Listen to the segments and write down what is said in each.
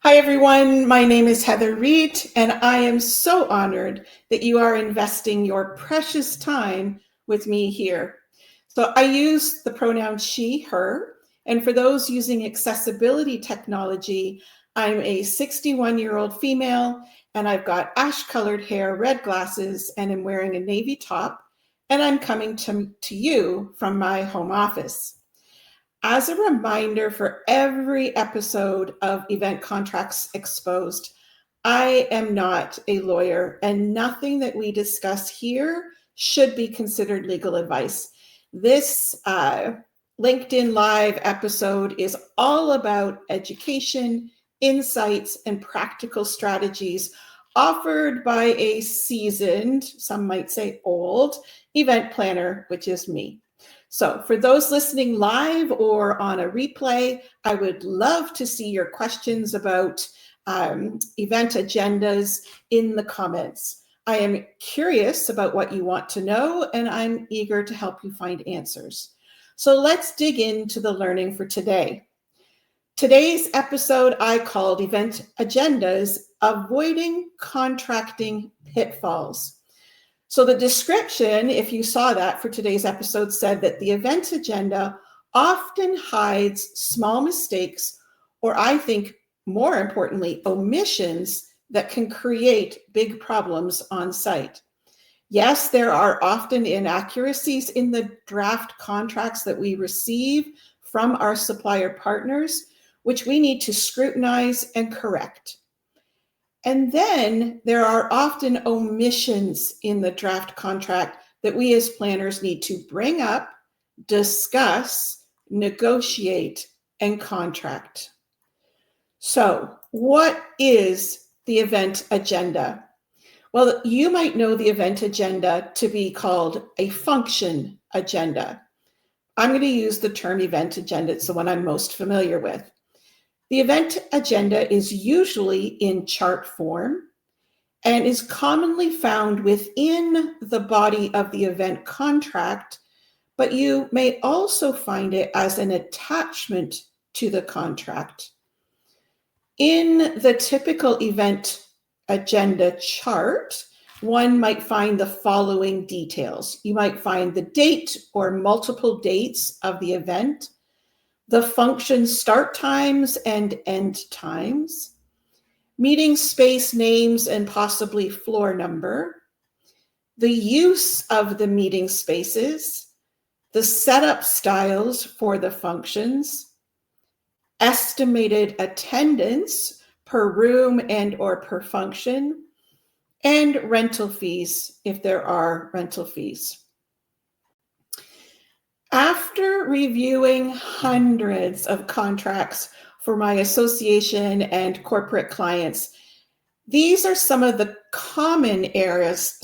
Hi, everyone. My name is Heather Reid, and I am so honored that you are investing your precious time with me here. So I use the pronoun she, her, and for those using accessibility technology, I'm a 61-year-old female, and I've got ash-colored hair, red glasses, and I'm wearing a navy top, and I'm coming to you from my home office. As a reminder for every episode of Event Contracts Exposed, I am not a lawyer, and nothing that we discuss here should be considered legal advice. This LinkedIn Live episode is all about education, insights, and practical strategies offered by a seasoned, some might say old, event planner, which is me. So for those listening live or on a replay, I would love to see your questions about event agendas in the comments. I am curious about what you want to know, and I'm eager to help you find answers. So let's dig into the learning for today. Today's episode I called Event Agendas, Avoiding Contracting Pitfalls. So the description, if you saw that for today's episode, said that the event agenda often hides small mistakes, or I think more importantly, omissions that can create big problems on site. Yes, there are often inaccuracies in the draft contracts that we receive from our supplier partners, which we need to scrutinize and correct. And then there are often omissions in the draft contract that we as planners need to bring up, discuss, negotiate, and contract. So, what is the event agenda? Well, you might know the event agenda to be called a function agenda. I'm going to use the term event agenda. It's the one I'm most familiar with. The event agenda is usually in chart form and is commonly found within the body of the event contract, but you may also find it as an attachment to the contract. In the typical event agenda chart, one might find the following details. You might find the date or multiple dates of the event, the function start times and end times, meeting space names and possibly floor number, the use of the meeting spaces, the setup styles for the functions, estimated attendance per room and or per function, and rental fees if there are rental fees. After reviewing hundreds of contracts for my association and corporate clients, these are some of the common errors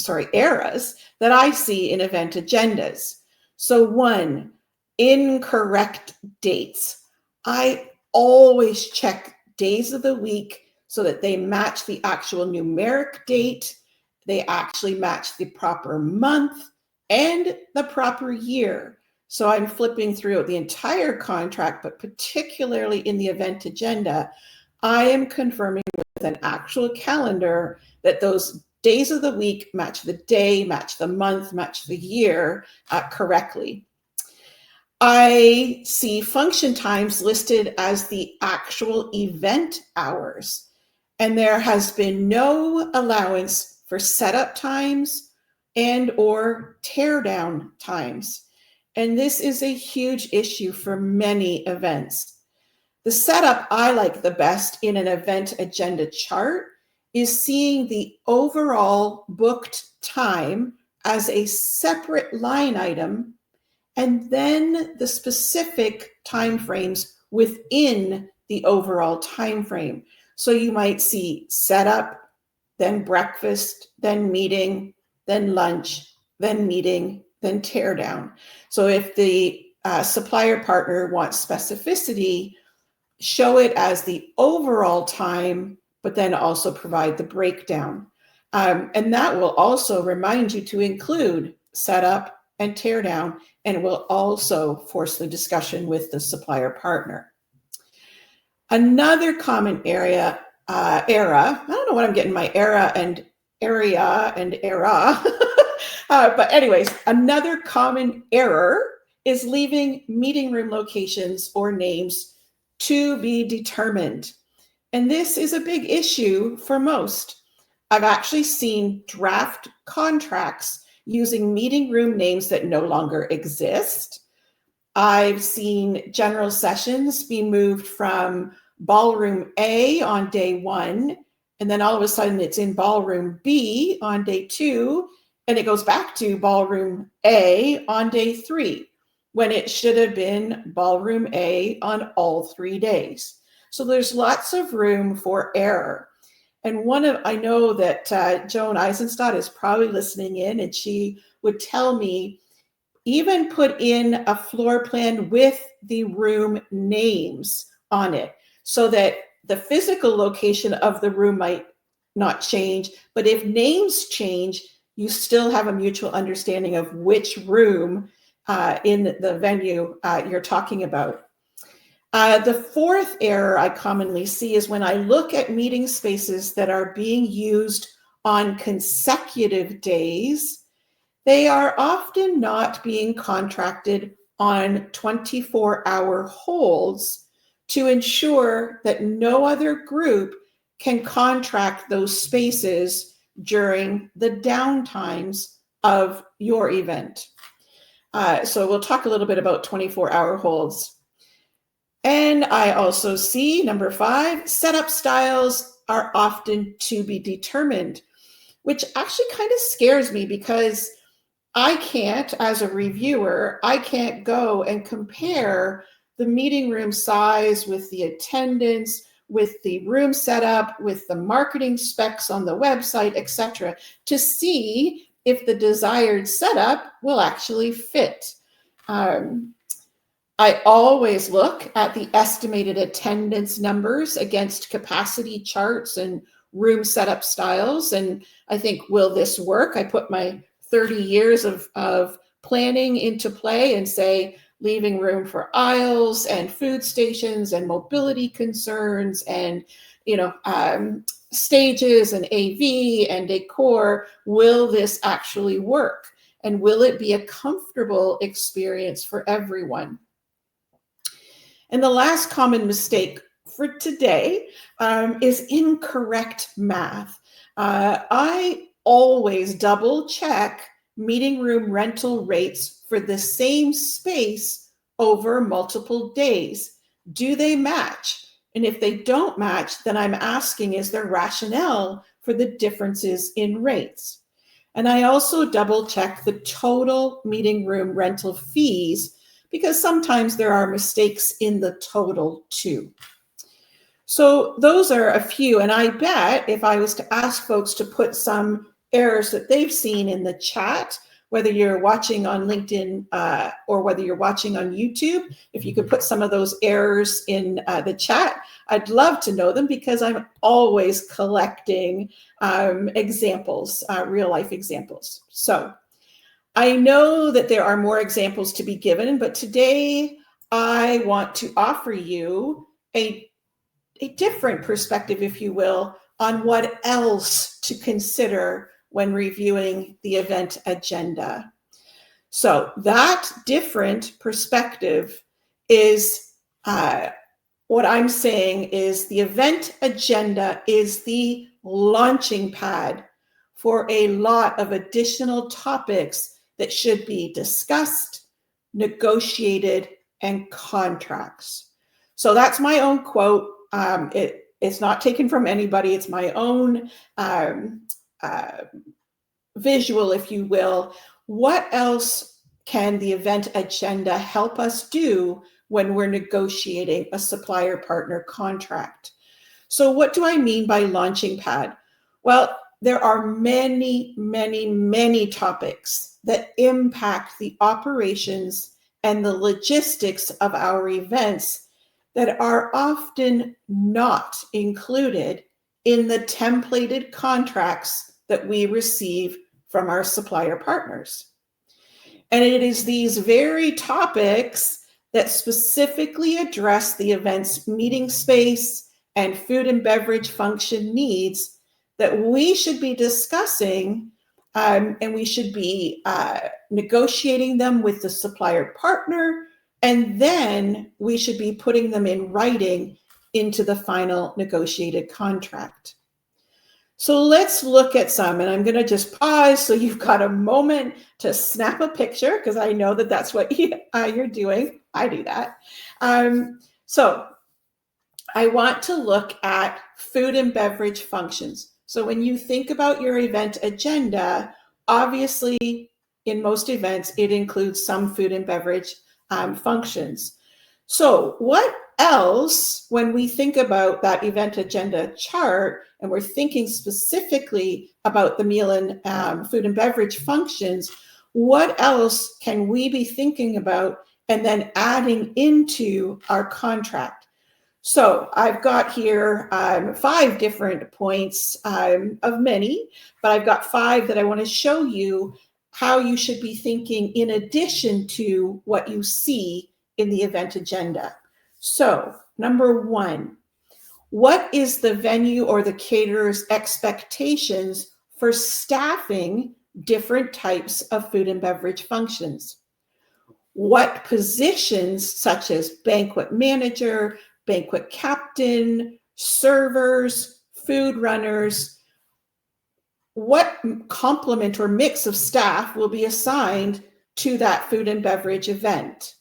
that I see in event agendas. So 1, incorrect dates. I always check days of the week so that they match the actual numeric date, they actually match the proper month and the proper year. So I'm flipping through the entire contract, but particularly in the event agenda, I am confirming with an actual calendar that those days of the week match the day, match the month, match the year correctly. I see function times listed as the actual event hours, and there has been no allowance for setup times and or teardown times. And this is a huge issue for many events. The setup I like the best in an event agenda chart is seeing the overall booked time as a separate line item, and then the specific timeframes within the overall time frame. So you might see setup, then breakfast, then meeting, then lunch, then meeting, then teardown. So if the supplier partner wants specificity, show it as the overall time, but then also provide the breakdown. And that will also remind you to include setup and teardown, and will also force the discussion with the supplier partner. Another common area era. I don't know what I'm getting my era and area and era. But anyways, another common error is leaving meeting room locations or names to be determined. And this is a big issue for most. I've actually seen draft contracts using meeting room names that no longer exist. I've seen general sessions be moved from ballroom A on day 1, and then all of a sudden it's in ballroom B on day 2, and it goes back to ballroom A on day 3, when it should have been ballroom A on all 3 days. So there's lots of room for error. And I know that Joan Eisenstadt is probably listening in, and she would tell me, even put in a floor plan with the room names on it so that the physical location of the room might not change, but if names change, you still have a mutual understanding of which room in the venue you're talking about. The fourth error I commonly see is when I look at meeting spaces that are being used on consecutive days, they are often not being contracted on 24-hour holds to ensure that no other group can contract those spaces during the downtimes of your event. So we'll talk a little bit about 24-hour holds. And I also see, number 5, setup styles are often to be determined, which actually kind of scares me because I can't, as a reviewer, I can't go and compare the meeting room size with the attendance, with the room setup, with the marketing specs on the website, etc., to see if the desired setup will actually fit. I always look at the estimated attendance numbers against capacity charts and room setup styles, and I think, will this work? I put my 30 years of planning into play and say, leaving room for aisles and food stations and mobility concerns and stages and AV and decor. Will this actually work? And will it be a comfortable experience for everyone? And the last common mistake for today is incorrect math. I always double check meeting room rental rates for the same space over multiple days. Do they match? And if they don't match, then I'm asking, is there rationale for the differences in rates? And I also double check the total meeting room rental fees, because sometimes there are mistakes in the total too. So those are a few, and I bet if I was to ask folks to put some errors that they've seen in the chat, whether you're watching on LinkedIn or whether you're watching on YouTube, if you could put some of those errors in the chat, I'd love to know them, because I'm always collecting examples, real life examples. So I know that there are more examples to be given, but today I want to offer you a different perspective, if you will, on what else to consider when reviewing the event agenda. So that different perspective is what I'm saying is the event agenda is the launching pad for a lot of additional topics that should be discussed, negotiated, and contracts. So that's my own quote. It's not taken from anybody. It's my own visual, if you will. What else can the event agenda help us do when we're negotiating a supplier partner contract? So what do I mean by launching pad? Well, there are many, many, many topics that impact the operations and the logistics of our events that are often not included in the templated contracts that we receive from our supplier partners. And it is these very topics that specifically address the event's meeting space and food and beverage function needs that we should be discussing, and we should be negotiating them with the supplier partner, and then we should be putting them in writing into the final negotiated contract. So let's look at some, and I'm going to just pause so you've got a moment to snap a picture, because I know that that's what you're doing. I do that. So I want to look at food and beverage functions. So when you think about your event agenda, obviously in most events, it includes some food and beverage functions. So what else, when we think about that event agenda chart, and we're thinking specifically about the meal and food and beverage functions, what else can we be thinking about and then adding into our contract? So I've got here 5 different points of many, but I've got 5 that I want to show you how you should be thinking in addition to what you see in the event agenda. So number 1, what is the venue or the caterer's expectations for staffing different types of food and beverage functions? What positions, such as banquet manager, banquet captain, servers, food runners, what complement or mix of staff will be assigned to that food and beverage event?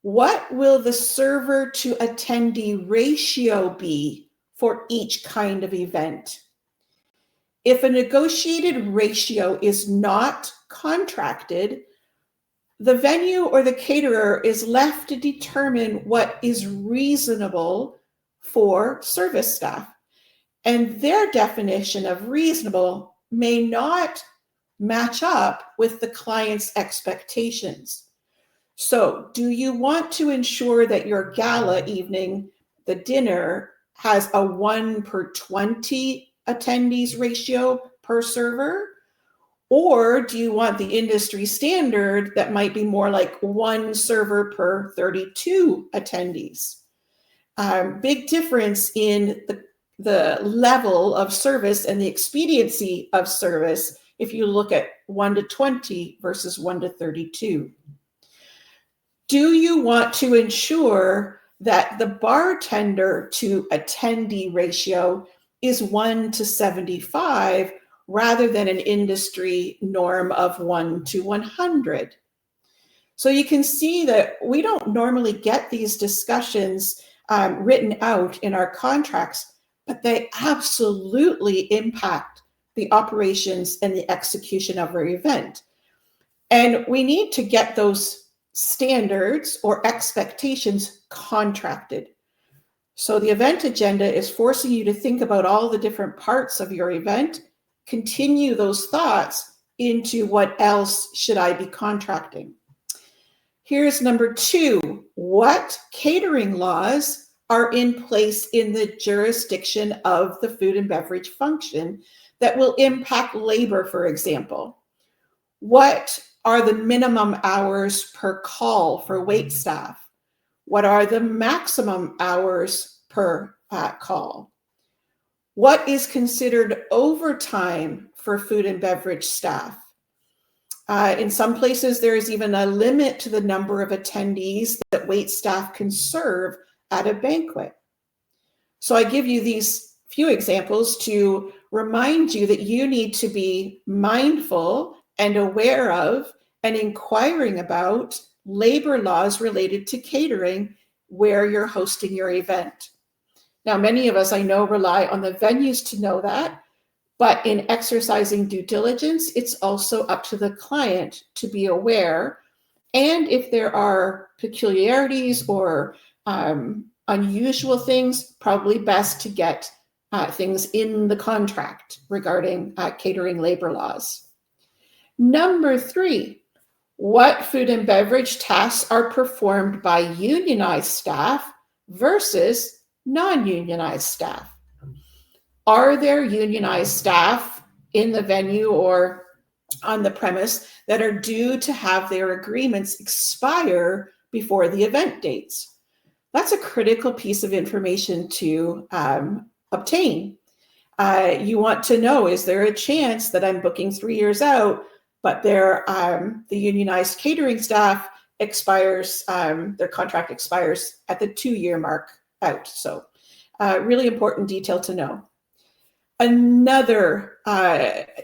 What will the server to attendee ratio be for each kind of event? If a negotiated ratio is not contracted, the venue or the caterer is left to determine what is reasonable for service staff. And their definition of reasonable may not match up with the client's expectations. So, do you want to ensure that your gala evening, the dinner, has a 1 per 20 attendees ratio per server? Or do you want the industry standard that might be more like 1 server per 32 attendees? Big difference in the level of service and the expediency of service if you look at 1 to 20 versus 1 to 32. Do you want to ensure that the bartender to attendee ratio is 1 to 75 rather than an industry norm of 1 to 100? So you can see that we don't normally get these discussions written out in our contracts, but they absolutely impact the operations and the execution of our event. And we need to get those standards or expectations contracted. So the event agenda is forcing you to think about all the different parts of your event, continue those thoughts into what else should I be contracting. Here's number 2. What catering laws are in place in the jurisdiction of the food and beverage function that will impact labor, for example? What are the minimum hours per call for wait staff? What are the maximum hours per call? What is considered overtime for food and beverage staff? In some places, there is even a limit to the number of attendees that wait staff can serve at a banquet. So I give you these few examples to remind you that you need to be mindful and aware of and inquiring about labor laws related to catering where you're hosting your event. Now, many of us, I know, rely on the venues to know that, but in exercising due diligence, it's also up to the client to be aware. And if there are peculiarities or unusual things, probably best to get things in the contract regarding catering labor laws. Number 3, what food and beverage tasks are performed by unionized staff versus non-unionized staff? Are there unionized staff in the venue or on the premise that are due to have their agreements expire before the event dates? That's a critical piece of information to obtain. You want to know, is there a chance that I'm booking 3 years out, but the unionized catering staff expires, their contract expires at the 2-year mark out. So really important detail to know. Another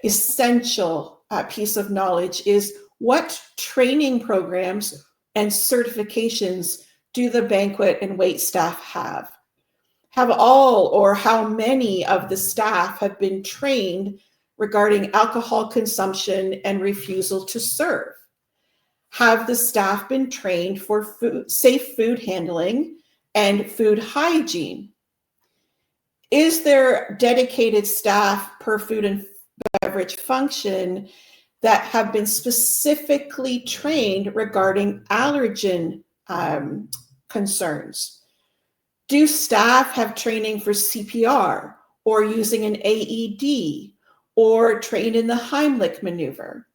essential piece of knowledge is what training programs and certifications do the banquet and wait staff have? Have all or how many of the staff have been trained regarding alcohol consumption and refusal to serve? Have the staff been trained for safe food handling and food hygiene? Is there dedicated staff per food and beverage function that have been specifically trained regarding allergen concerns? Do staff have training for CPR or using an AED or trained in the Heimlich maneuver?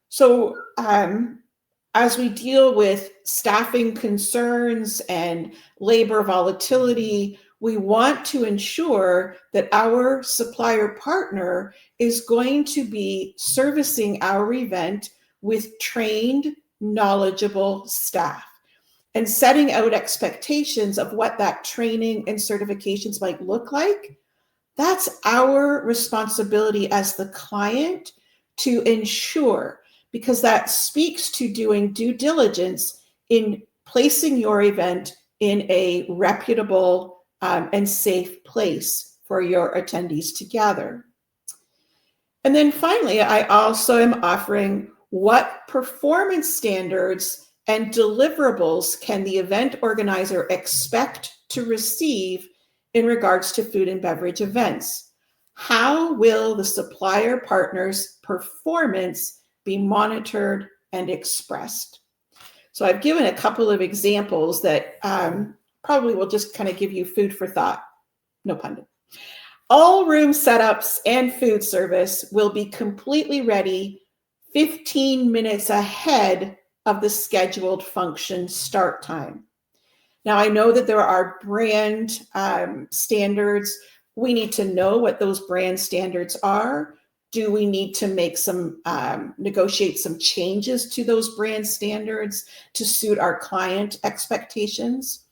So as we deal with staffing concerns and labor volatility, we want to ensure that our supplier partner is going to be servicing our event with trained, knowledgeable staff and setting out expectations of what that training and certifications might look like. That's our responsibility as the client to ensure, because that speaks to doing due diligence in placing your event in a reputable and safe place for your attendees to gather. And then finally, I also am offering what performance standards and deliverables can the event organizer expect to receive in regards to food and beverage events? How will the supplier partner's performance be monitored and expressed? So I've given a couple of examples that probably will just kind of give you food for thought, no pun intended. All room setups and food service will be completely ready 15 minutes ahead of the scheduled function start time. Now, I know that there are brand standards. We need to know what those brand standards are. Do we need to make some, negotiate some changes to those brand standards to suit our client expectations?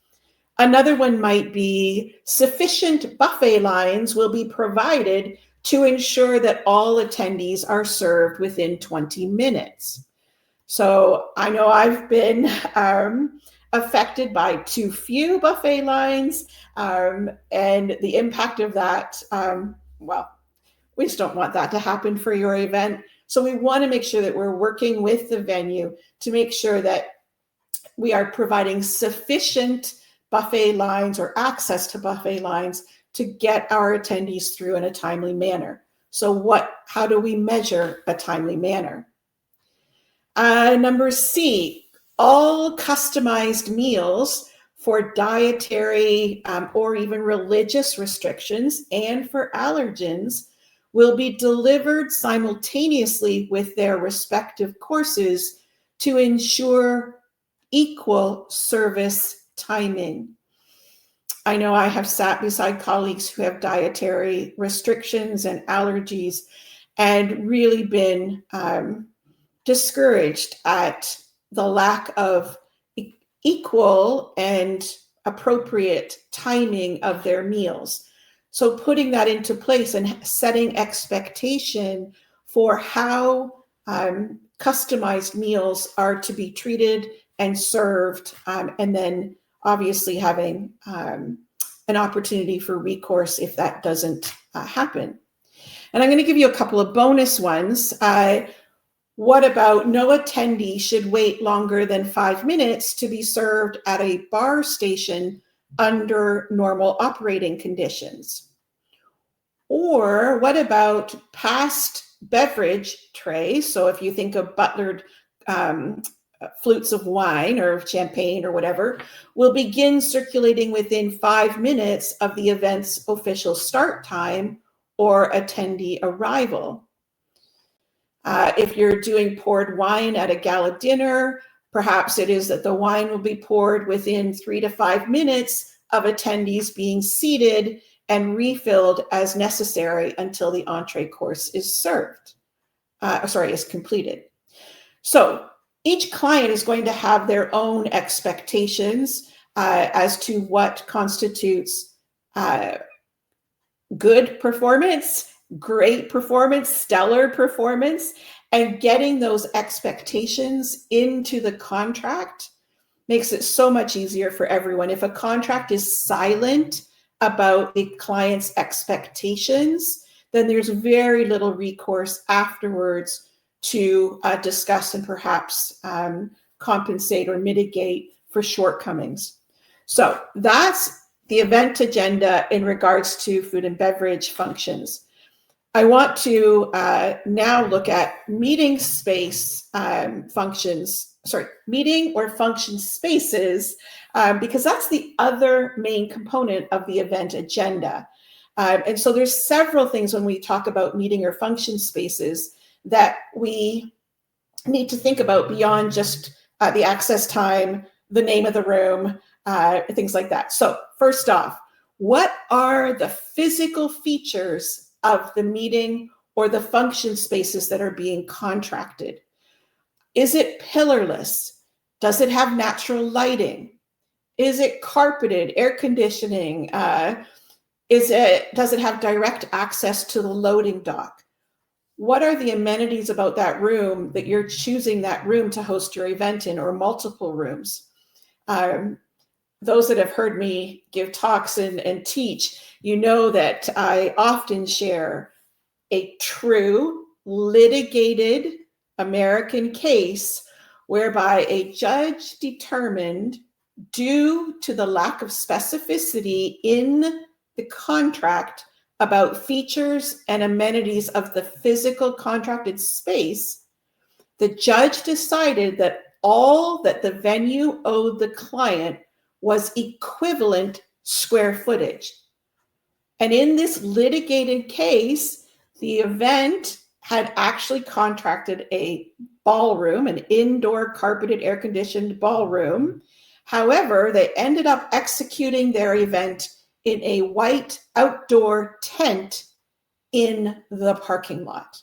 Another one might be sufficient buffet lines will be provided to ensure that all attendees are served within 20 minutes. So I know I've been affected by too few buffet lines and the impact of that. Well, we just don't want that to happen for your event. So we want to make sure that we're working with the venue to make sure that we are providing sufficient buffet lines or access to buffet lines to get our attendees through in a timely manner. So how do we measure a timely manner? Number C, all customized meals for dietary or even religious restrictions and for allergens will be delivered simultaneously with their respective courses to ensure equal service timing. I know I have sat beside colleagues who have dietary restrictions and allergies and really been discouraged at the lack of equal and appropriate timing of their meals. So putting that into place and setting expectation for how customized meals are to be treated and served, and then obviously having an opportunity for recourse if that doesn't happen. And I'm going to give you a couple of bonus ones. What about no attendee should wait longer than 5 minutes to be served at a bar station under normal operating conditions? Or what about past beverage trays? So if you think of butlered flutes of wine or champagne or whatever, will begin circulating within 5 minutes of the event's official start time or attendee arrival. If you're doing poured wine at a gala dinner, Perhaps it is that the wine will be poured within 3 to 5 minutes of attendees being seated and refilled as necessary until the entree course is is completed. So each client is going to have their own expectations as to what constitutes good performance, great performance, stellar performance, and getting those expectations into the contract makes it so much easier for everyone. If a contract is silent about the client's expectations, then there's very little recourse afterwards to discuss and perhaps compensate or mitigate for shortcomings. So that's the event agenda in regards to food and beverage functions. I want to now look at meeting space meeting or function spaces, because that's the other main component of the event agenda. And so there's several things when we talk about meeting or function spaces that we need to think about beyond just the access time, the name of the room, things like that. So first off, what are the physical features of the meeting or the function spaces that are being contracted? Is it pillarless? Does it have natural lighting? Is it carpeted, air conditioning? Does it have direct access to the loading dock? What are the amenities about that room that you're choosing that room to host your event in, or multiple rooms? Those that have heard me give talks and teach, you know that I often share a true litigated American case whereby a judge determined, due to the lack of specificity in the contract about features and amenities of the physical contracted space, the judge decided that all that the venue owed the client was equivalent square footage. And in this litigated case, the event had actually contracted a ballroom, an indoor carpeted air-conditioned ballroom. However, they ended up executing their event in a white outdoor tent in the parking lot.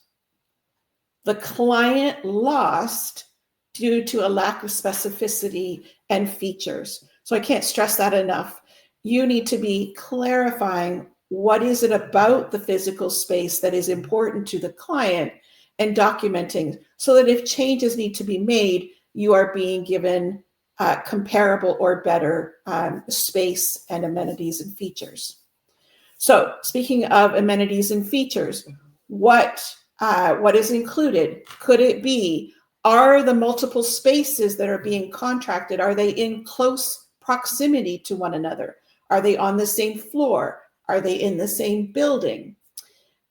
The client lost due to a lack of specificity and features. So I can't stress that enough. You need to be clarifying what is it about the physical space that is important to the client and documenting so that if changes need to be made, you are being given comparable or better space and amenities and features. So speaking of amenities and features, what is included? Could it be, are the multiple spaces that are being contracted, are they in close proximity to one another? Are they on the same floor? Are they in the same building?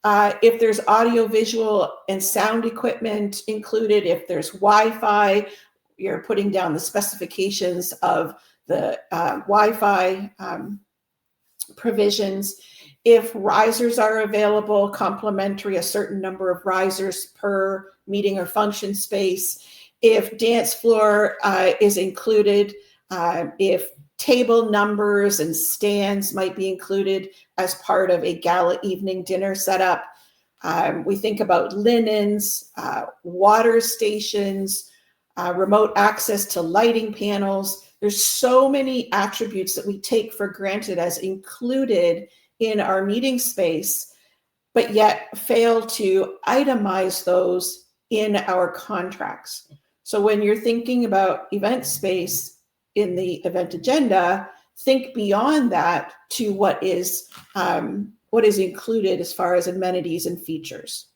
If there's audio, visual, and sound equipment included, if there's Wi-Fi, you're putting down the specifications of the Wi-Fi provisions. If risers are available, complimentary, a certain number of risers per meeting or function space. If dance floor is included, if table numbers and stands might be included as part of a gala evening dinner setup. We think about linens, water stations, remote access to lighting panels. There's so many attributes that we take for granted as included in our meeting space, but yet fail to itemize those in our contracts. So when you're thinking about event space in the event agenda, think beyond that to what is included as far as amenities and features.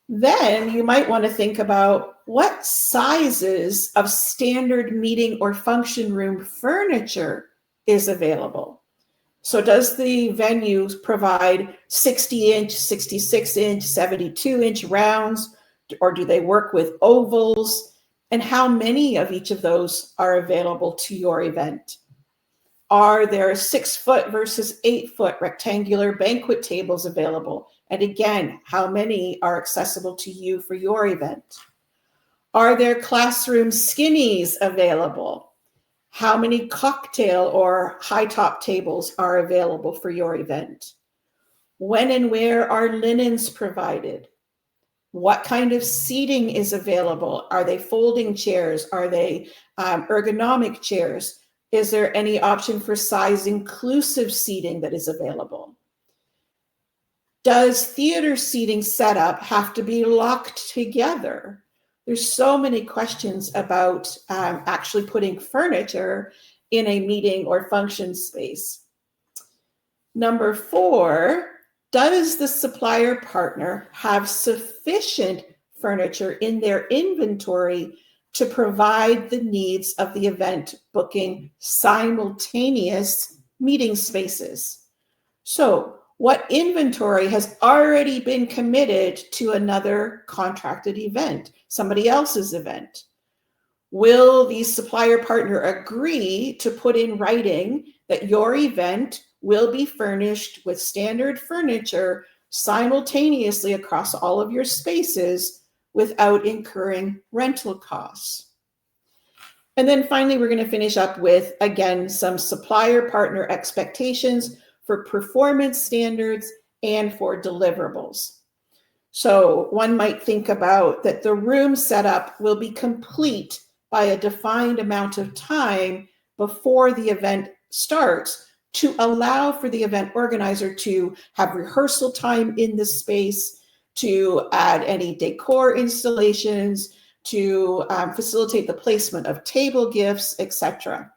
Then you might want to think about what sizes of standard meeting or function room furniture is available. So does the venue provide 60-inch, 66-inch, 72-inch rounds, or do they work with ovals? And how many of each of those are available to your event? Are there 6-foot versus 8-foot rectangular banquet tables available? And again, how many are accessible to you for your event? Are there classroom skinnies available? How many cocktail or high top tables are available for your event? When and where are linens provided? What kind of seating is available? Are they folding chairs? Are they ergonomic chairs? Is there any option for size inclusive seating that is available? Does theater seating setup have to be locked together? There's so many questions about actually putting furniture in a meeting or function space. Number 4, does the supplier partner have sufficient furniture in their inventory to provide the needs of the event booking simultaneous meeting spaces? So, what inventory has already been committed to another contracted event, somebody else's event? Will the supplier partner agree to put in writing that your event will be furnished with standard furniture simultaneously across all of your spaces without incurring rental costs? And then finally, we're going to finish up with, again, some supplier partner expectations for performance standards and for deliverables. So one might think about that the room setup will be complete by a defined amount of time before the event starts to allow for the event organizer to have rehearsal time in the space, to add any decor installations, to facilitate the placement of table gifts, etc.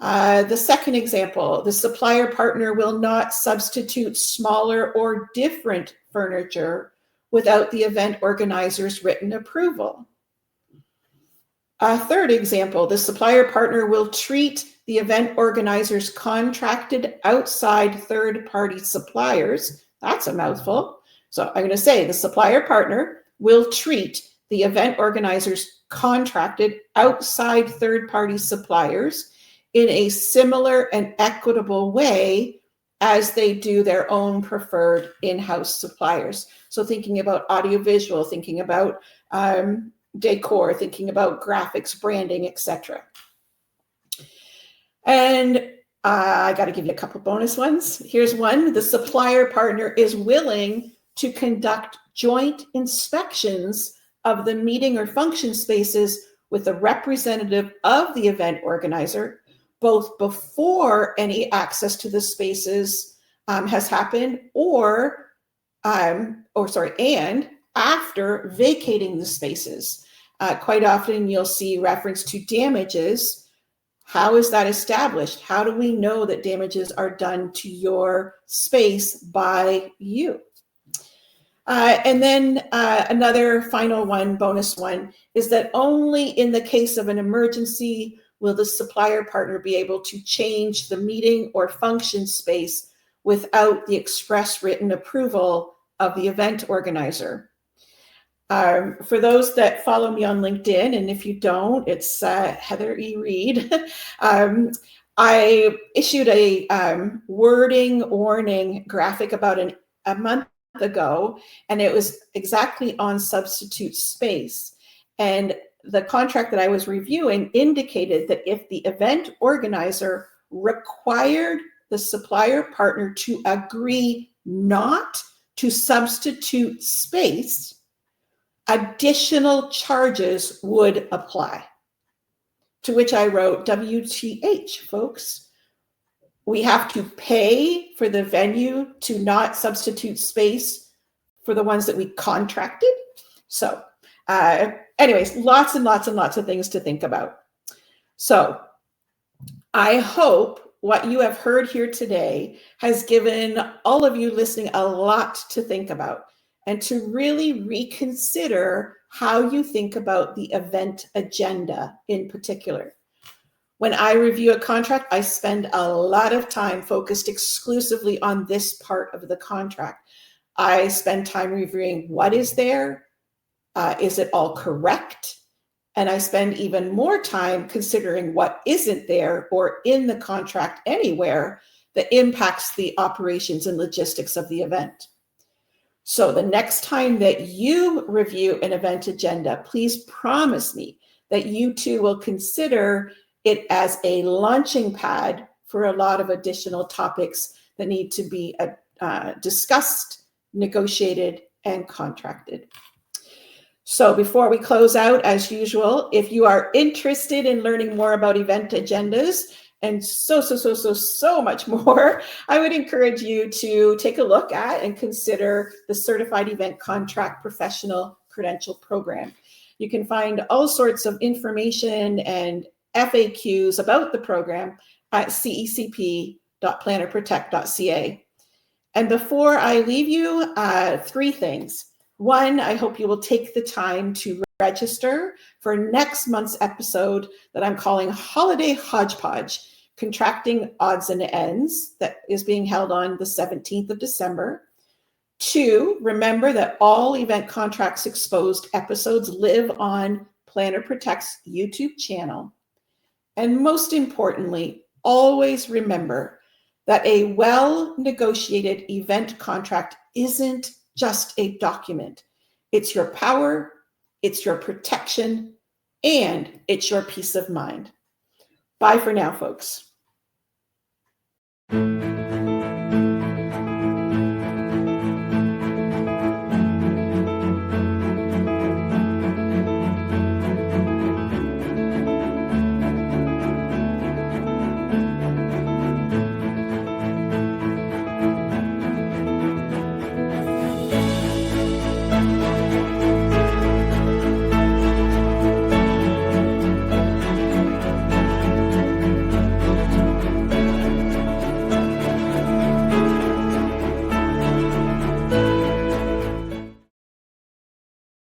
The second example, the supplier partner will not substitute smaller or different furniture without the event organizer's written approval. A third example, the supplier partner will treat the event organizer's contracted outside third-party suppliers. That's a mouthful. So I'm going to say the supplier partner will treat the event organizer's contracted outside third-party suppliers in a similar and equitable way as they do their own preferred in-house suppliers. So thinking about audiovisual, thinking about decor, thinking about graphics, branding, etc. And I got to give you a couple bonus ones. Here's one. The supplier partner is willing to conduct joint inspections of the meeting or function spaces with a representative of the event organizer, both before any access to the spaces has happened and after vacating the spaces. Quite often you'll see reference to damages. How is that established? How do we know that damages are done to your space by you? And then another final one, bonus one, is that only in the case of an emergency will the supplier partner be able to change the meeting or function space without the express written approval of the event organizer. For those that follow me on LinkedIn, and if you don't, it's Heather E. Reid. I issued a wording warning graphic about a month ago, and it was exactly on substitute space. And the contract that I was reviewing indicated that if the event organizer required the supplier partner to agree not to substitute space, additional charges would apply. To which I wrote, WTH, folks. We have to pay for the venue to not substitute space for the ones that we contracted. So anyways, lots and lots and lots of things to think about. So I hope what you have heard here today has given all of you listening a lot to think about and to really reconsider how you think about the event agenda in particular. When I review a contract, I spend a lot of time focused exclusively on this part of the contract. I spend time reviewing what is there, is it all correct? And I spend even more time considering what isn't there or in the contract anywhere that impacts the operations and logistics of the event. So the next time that you review an event agenda, please promise me that you too will consider it as a launching pad for a lot of additional topics that need to be discussed, negotiated, and contracted. So before we close out, as usual, if you are interested in learning more about event agendas and so much more, I would encourage you to take a look at and consider the Certified Event Contract Professional Credential Program. You can find all sorts of information and FAQs about the program at cecp.plannerprotect.ca. And before I leave you, 3 things. 1, I hope you will take the time to register for next month's episode that I'm calling Holiday Hodgepodge, Contracting Odds and Ends, that is being held on the 17th of December. 2, remember that all Event Contracts Exposed episodes live on Planner Protect's YouTube channel. And most importantly, always remember that a well-negotiated event contract isn't just a document. It's your power, it's your protection, and it's your peace of mind. Bye for now, folks.